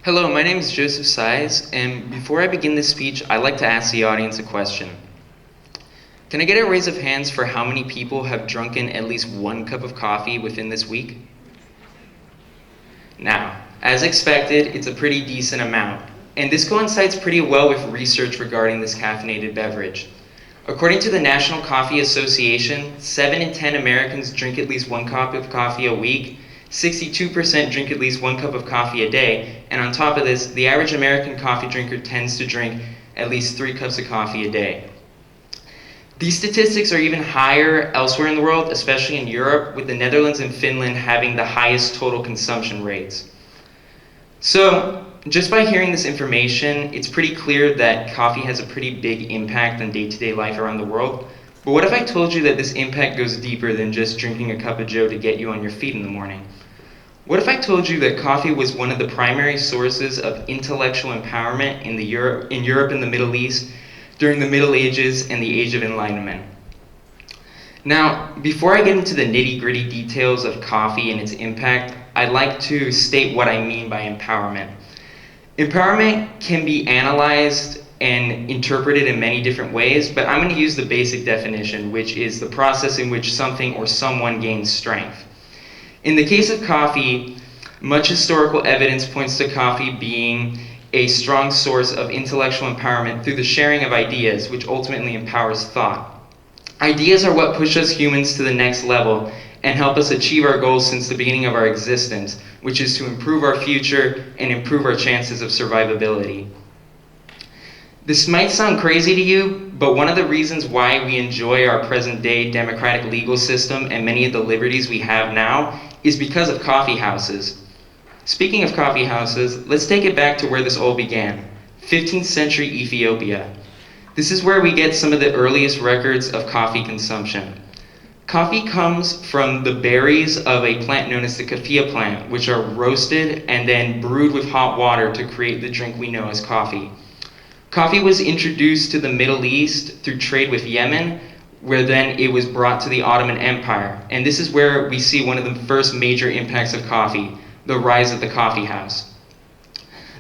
Hello, my name is Joseph Size, and before I begin this speech, I'd like to ask the audience a question. Can I get a raise of hands for how many people have drunken at least one cup of coffee within this week? Now, as expected, it's a pretty decent amount, and this coincides pretty well with research regarding this caffeinated beverage. According to the National Coffee Association, 7 in 10 Americans drink at least one cup of coffee a week, 62% drink at least one cup of coffee a day, and on top of this, the average American coffee drinker tends to drink at least 3 cups of coffee a day. These statistics are even higher elsewhere in the world, especially in Europe, with the Netherlands and Finland having the highest total consumption rates. So, just by hearing this information, it's pretty clear that coffee has a pretty big impact on day-to-day life around the world. But what if I told you that this impact goes deeper than just drinking a cup of joe to get you on your feet in the morning? What if I told you that coffee was one of the primary sources of intellectual empowerment in Europe and the Middle East during the Middle Ages and the Age of Enlightenment? Now, before I get into the nitty-gritty details of coffee and its impact, I'd like to state what I mean by empowerment. Empowerment can be analyzed and interpreted in many different ways, but I'm going to use the basic definition, which is the process in which something or someone gains strength. In the case of coffee, much historical evidence points to coffee being a strong source of intellectual empowerment through the sharing of ideas, which ultimately empowers thought. Ideas are what push us humans to the next level and help us achieve our goals since the beginning of our existence, which is to improve our future and improve our chances of survivability. This might sound crazy to you, but one of the reasons why we enjoy our present-day democratic legal system and many of the liberties we have now is because of coffee houses. Speaking of coffee houses, let's take it back to where this all began, 15th century Ethiopia. This is where we get some of the earliest records of coffee consumption. Coffee comes from the berries of a plant known as the coffea plant, which are roasted and then brewed with hot water to create the drink we know as coffee. Coffee was introduced to the Middle East through trade with Yemen, where then it was brought to the Ottoman Empire. And this is where we see one of the first major impacts of coffee, the rise of the coffee house.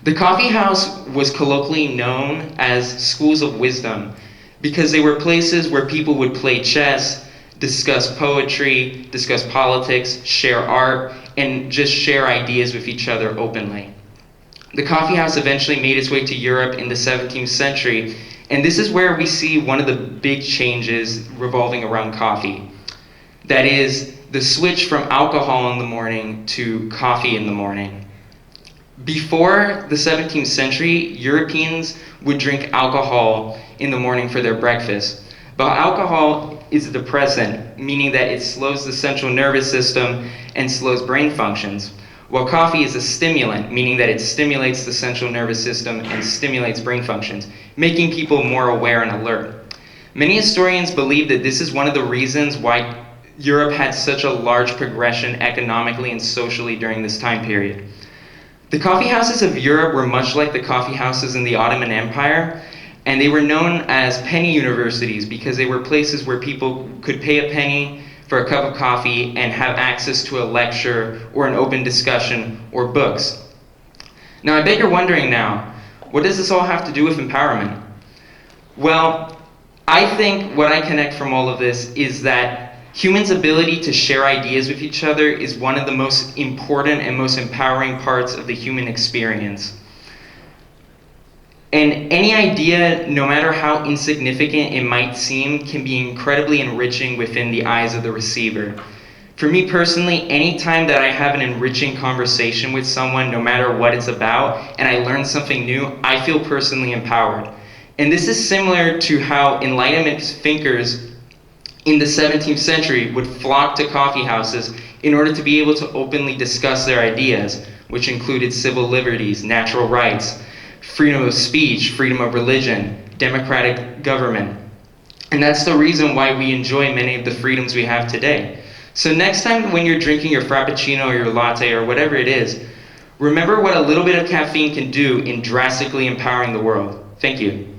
The coffee house was colloquially known as schools of wisdom because they were places where people would play chess, discuss poetry, discuss politics, share art, and just share ideas with each other openly. The coffee house eventually made its way to Europe in the 17th century, and this is where we see one of the big changes revolving around coffee. That is, the switch from alcohol in the morning to coffee in the morning. Before the 17th century, Europeans would drink alcohol in the morning for their breakfast. But alcohol is a depressant, meaning that it slows the central nervous system and slows brain functions, while coffee is a stimulant, meaning that it stimulates the central nervous system and stimulates brain functions, making people more aware and alert. Many historians believe that this is one of the reasons why Europe had such a large progression economically and socially during this time period. The coffee houses of Europe were much like the coffee houses in the Ottoman Empire, and they were known as penny universities because they were places where people could pay a penny for a cup of coffee and have access to a lecture or an open discussion or books. Now I bet you're wondering now, what does this all have to do with empowerment? Well, I think what I connect from all of this is that humans' ability to share ideas with each other is one of the most important and most empowering parts of the human experience. And any idea, no matter how insignificant it might seem, can be incredibly enriching within the eyes of the receiver. For me personally, anytime that I have an enriching conversation with someone, no matter what it's about, and I learn something new, I feel personally empowered. And this is similar to how Enlightenment thinkers in the 17th century would flock to coffee houses in order to be able to openly discuss their ideas, which included civil liberties, natural rights, freedom of speech, freedom of religion, democratic government. And that's the reason why we enjoy many of the freedoms we have today. So next time when you're drinking your Frappuccino or your latte or whatever it is, remember what a little bit of caffeine can do in drastically empowering the world. Thank you.